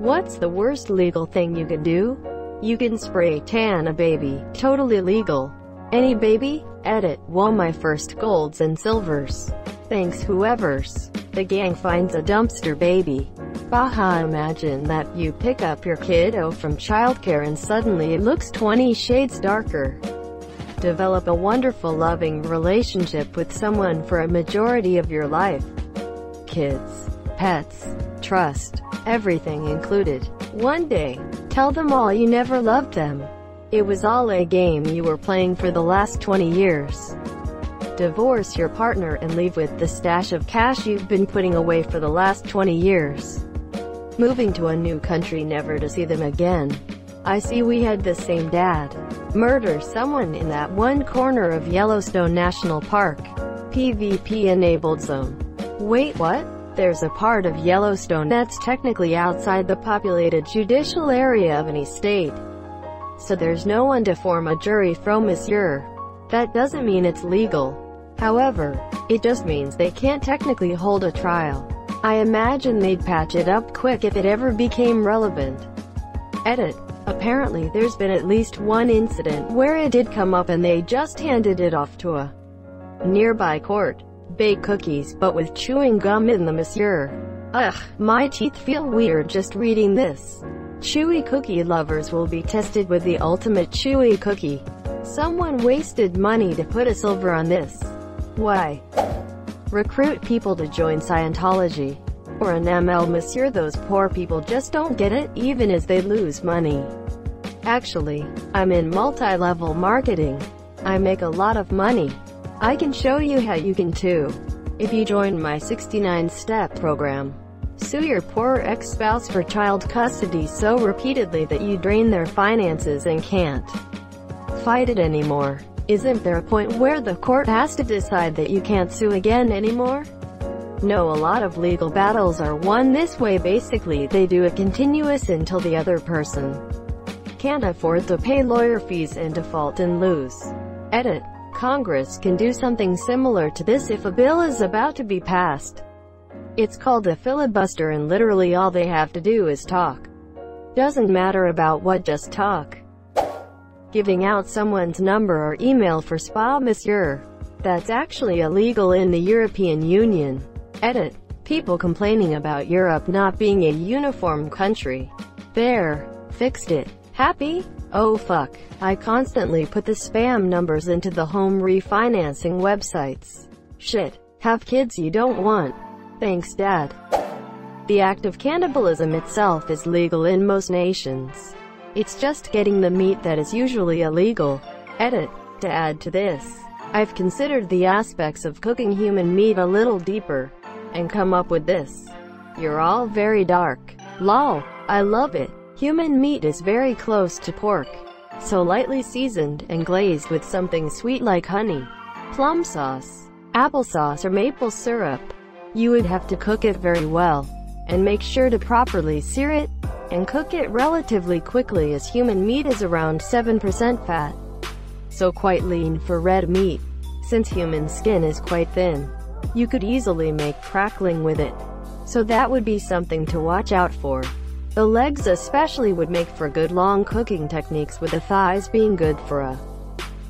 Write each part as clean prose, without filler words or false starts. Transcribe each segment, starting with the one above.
What's the worst legal thing you can do? You can spray tan a baby. Totally legal. Any baby? Edit. Whoa, my first golds and silvers. Thanks whoever's. The gang finds a dumpster baby. Baha, imagine that you pick up your kiddo from childcare and suddenly it looks 20 shades darker. Develop a wonderful loving relationship with someone for a majority of your life. Kids, pets, trust, everything included. One day, tell them all you never loved them. It was all a game you were playing for the last 20 years. Divorce your partner and leave with the stash of cash you've been putting away for the last 20 years. Moving to a new country never to see them again. I see we had the same dad. Murder someone in that one corner of Yellowstone National Park. PvP-enabled zone. Wait, what? There's a part of Yellowstone that's technically outside the populated judicial area of any state. So there's no one to form a jury from, monsieur. That doesn't mean it's legal. However, it just means they can't technically hold a trial. I imagine they'd patch it up quick if it ever became relevant. Edit. Apparently there's been at least one incident where it did come up and they just handed it off to a nearby court. Bake cookies but with chewing gum in them, monsieur. Ugh, my teeth feel weird just reading this. Chewy cookie lovers will be tested with the ultimate chewy cookie. Someone wasted money to put a silver on this. Why? Recruit people to join Scientology. Or an ML, monsieur. Those poor people just don't get it, even as they lose money. Actually, I'm in multi-level marketing. I make a lot of money. I can show you how you can too. If you join my 69-step program. Sue your poor ex-spouse for child custody so repeatedly that you drain their finances and can't fight it anymore. Isn't there a point where the court has to decide that you can't sue again anymore? No, a lot of legal battles are won this way. Basically, they do it continuous until the other person can't afford to pay lawyer fees and default and lose. Edit. Congress can do something similar to this if a bill is about to be passed. It's called a filibuster and literally all they have to do is talk. Doesn't matter about what, just talk. Giving out someone's number or email for spa, monsieur. That's actually illegal in the European Union. Edit. People complaining about Europe not being a uniform country. There. Fixed it. Happy? Oh fuck. I constantly put the spam numbers into the home refinancing websites. Shit. Have kids you don't want. Thanks, Dad. The act of cannibalism itself is legal in most nations. It's just getting the meat that is usually illegal. Edit. To add to this, I've considered the aspects of cooking human meat a little deeper, and come up with this. You're all very dark. Lol. I love it. Human meat is very close to pork. So lightly seasoned and glazed with something sweet like honey, plum sauce, applesauce or maple syrup. You would have to cook it very well, and make sure to properly sear it, and cook it relatively quickly as human meat is around 7% fat. So quite lean for red meat. Since human skin is quite thin, you could easily make crackling with it. So that would be something to watch out for. The legs especially would make for good long cooking techniques, with the thighs being good for a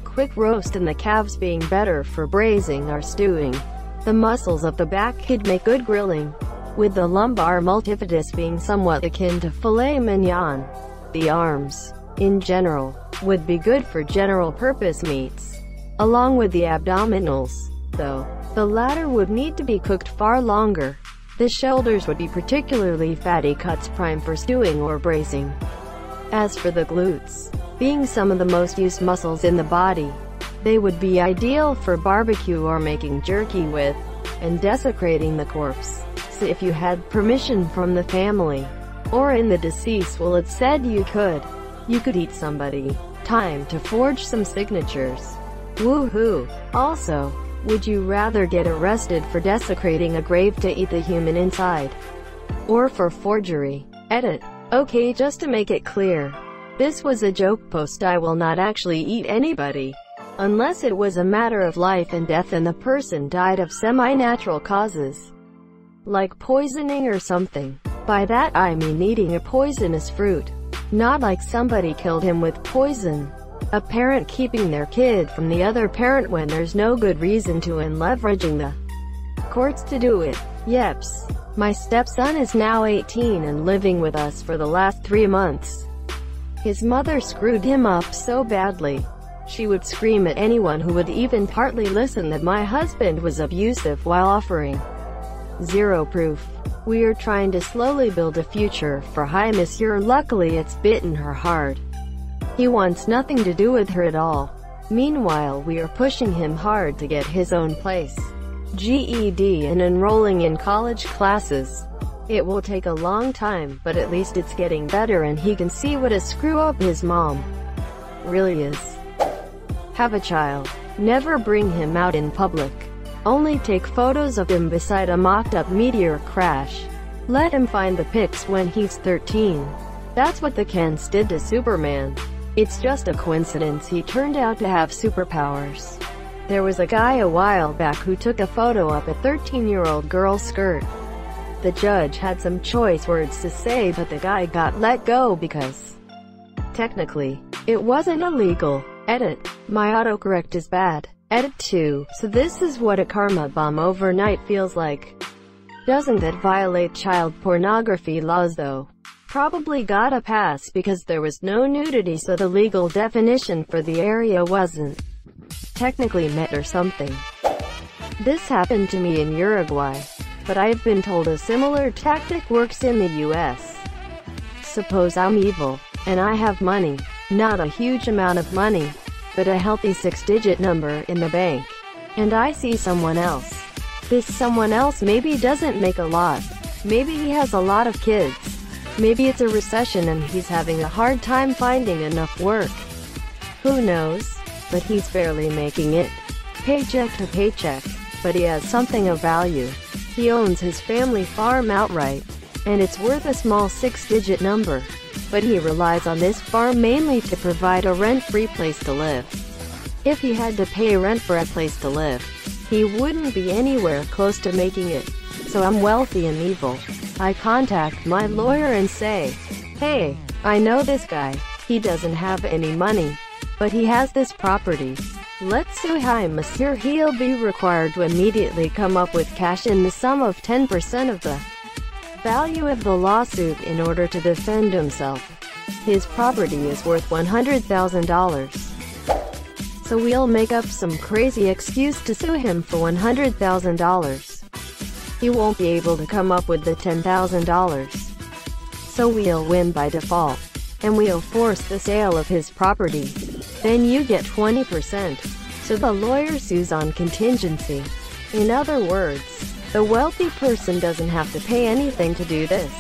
quick roast and the calves being better for braising or stewing. The muscles of the back could make good grilling, with the lumbar multifidus being somewhat akin to filet mignon. The arms, in general, would be good for general-purpose meats, along with the abdominals, though the latter would need to be cooked far longer. The shoulders would be particularly fatty cuts, prime for stewing or braising. As for the glutes, being some of the most used muscles in the body, they would be ideal for barbecue or making jerky with, and desecrating the corpse. So if you had permission from the family, or in the deceased will, it said you could eat somebody. Time to forge some signatures. Woohoo! Also, would you rather get arrested for desecrating a grave to eat the human inside, or for forgery? Edit. Okay, just to make it clear, this was a joke post. I will not actually eat anybody, unless it was a matter of life and death and the person died of semi-natural causes, like poisoning or something. By that I mean eating a poisonous fruit. Not like somebody killed him with poison. A parent keeping their kid from the other parent when there's no good reason to, and leveraging the courts to do it. Yeps. My stepson is now 18 and living with us for the last 3 months. His mother screwed him up so badly. She would scream at anyone who would even partly listen that my husband was abusive while offering zero proof. We are trying to slowly build a future for Hi Monsieur. Luckily it's bitten her hard. He wants nothing to do with her at all. Meanwhile we are pushing him hard to get his own place, GED, and enrolling in college classes. It will take a long time, but at least it's getting better and he can see what a screw up his mom really is. Have a child. Never bring him out in public. Only take photos of him beside a mocked-up meteor crash. Let him find the pics when he's 13. That's what the Kents did to Superman. It's just a coincidence he turned out to have superpowers. There was a guy a while back who took a photo of a 13-year-old girl's skirt. The judge had some choice words to say, but the guy got let go because technically it wasn't illegal. Edit. My autocorrect is bad. Edit 2. So this is what a karma bomb overnight feels like. Doesn't that violate child pornography laws though? Probably got a pass because there was no nudity, so the legal definition for the area wasn't technically met or something. This happened to me in Uruguay, but I've been told a similar tactic works in the US. Suppose I'm evil, and I have money. Not a huge amount of money, but a healthy 6-digit number in the bank. And I see someone else. This someone else maybe doesn't make a lot. Maybe he has a lot of kids. Maybe it's a recession and he's having a hard time finding enough work. Who knows? But he's barely making it. Paycheck to paycheck. But he has something of value. He owns his family farm outright, and it's worth a small 6-digit number. But he relies on this farm mainly to provide a rent-free place to live. If he had to pay rent for a place to live, he wouldn't be anywhere close to making it. So I'm wealthy and evil. I contact my lawyer and say, hey, I know this guy. He doesn't have any money, but he has this property. Let's sue him, monsieur. He'll be required to immediately come up with cash in the sum of 10% of the value of the lawsuit in order to defend himself. His property is worth $100,000. So we'll make up some crazy excuse to sue him for $100,000. He won't be able to come up with the $10,000. So we'll win by default, and we'll force the sale of his property. Then you get 20%. So the lawyer sues on contingency. In other words, the wealthy person doesn't have to pay anything to do this.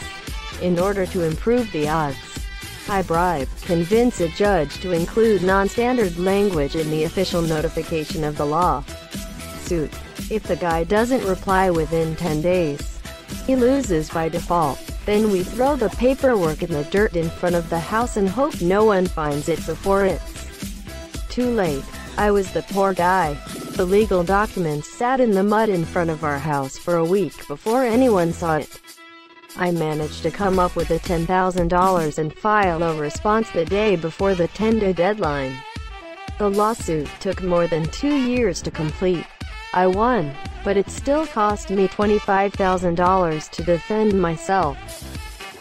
In order to improve the odds, I bribe, convince a judge to include non-standard language in the official notification of the law suit. If the guy doesn't reply within 10 days, he loses by default. Then we throw the paperwork in the dirt in front of the house and hope no one finds it before it's too late. I was the poor guy. The legal documents sat in the mud in front of our house for a week before anyone saw it. I managed to come up with the $10,000 and file a response the day before the 10-day deadline. The lawsuit took more than 2 years to complete. I won, but it still cost me $25,000 to defend myself.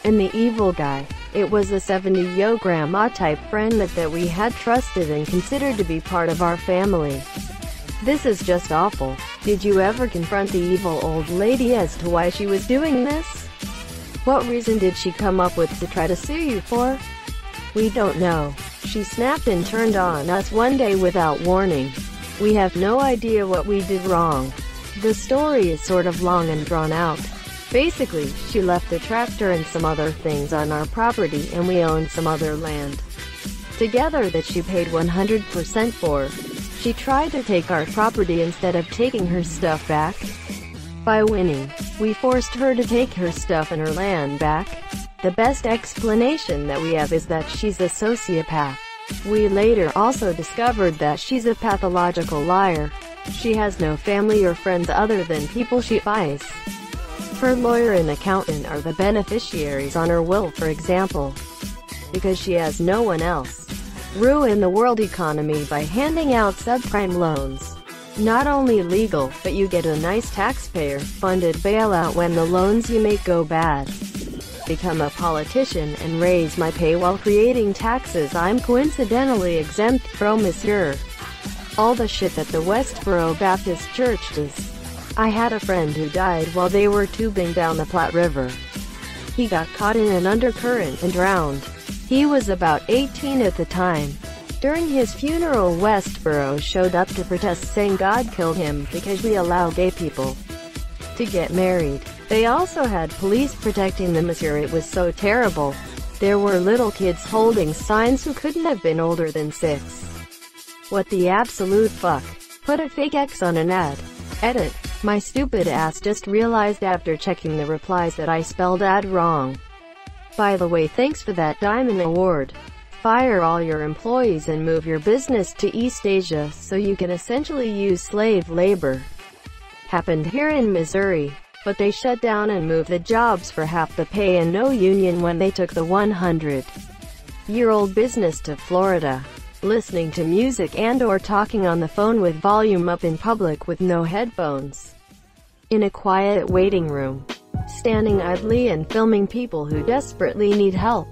And the evil guy, it was a 70-yo grandma type friend that we had trusted and considered to be part of our family. This is just awful. Did you ever confront the evil old lady as to why she was doing this? What reason did she come up with to try to sue you for? We don't know. She snapped and turned on us one day without warning. We have no idea what we did wrong. The story is sort of long and drawn out. Basically, she left the tractor and some other things on our property, and we owned some other land together that she paid 100% for. She tried to take our property instead of taking her stuff back. By winning, we forced her to take her stuff and her land back. The best explanation that we have is that she's a sociopath. We later also discovered that she's a pathological liar. She has no family or friends other than people she buys Her lawyer and accountant are the beneficiaries on her will, for example, because she has no one else. Ruin the world economy by handing out subprime loans. Not only illegal, but you get a nice taxpayer-funded bailout when the loans you make go bad. Become a politician and raise my pay while creating taxes I'm coincidentally exempt from, monsieur. All the shit that the Westboro Baptist Church does. I had a friend who died while they were tubing down the Platte River. He got caught in an undercurrent and drowned. He was about 18 at the time. During his funeral, Westboro showed up to protest, saying God killed him because we allow gay people to get married. They also had police protecting them, monsieur. It was so terrible. There were little kids holding signs who couldn't have been older than 6. What the absolute fuck? Put a fake X on an ad. Edit. My stupid ass just realized after checking the replies that I spelled ad wrong. By the way, thanks for that Diamond Award. Fire all your employees and move your business to East Asia so you can essentially use slave labor. Happened here in Missouri. But they shut down and moved the jobs for half the pay and no union when they took the 100-year-old business to Florida. Listening to music and/or talking on the phone with volume up in public with no headphones. In a quiet waiting room. Standing idly and filming people who desperately need help,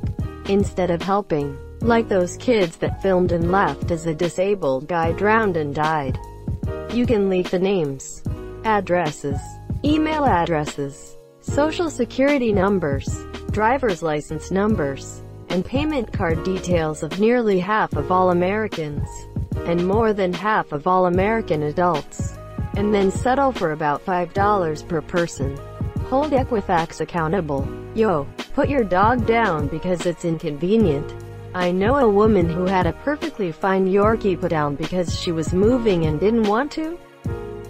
instead of helping. Like those kids that filmed and laughed as a disabled guy drowned and died. You can leak the names, addresses, email addresses, social security numbers, driver's license numbers, and payment card details of nearly half of all Americans, and more than half of all American adults, and then settle for about $5 per person. Hold Equifax accountable. Yo, put your dog down because it's inconvenient. I know a woman who had a perfectly fine Yorkie put down because she was moving and didn't want to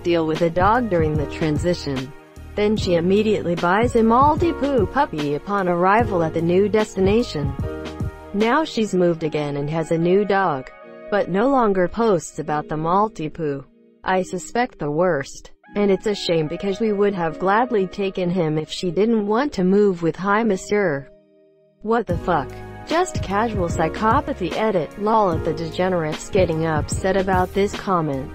deal with a dog during the transition. Then she immediately buys a Maltipoo puppy upon arrival at the new destination. Now she's moved again and has a new dog, but no longer posts about the Maltipoo. I suspect the worst. And it's a shame because we would have gladly taken him if she didn't want to move with hi monsieur. What the fuck? Just casual psychopathy. Edit. Lol at the degenerates getting upset about this comment.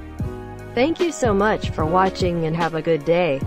Thank you so much for watching and have a good day.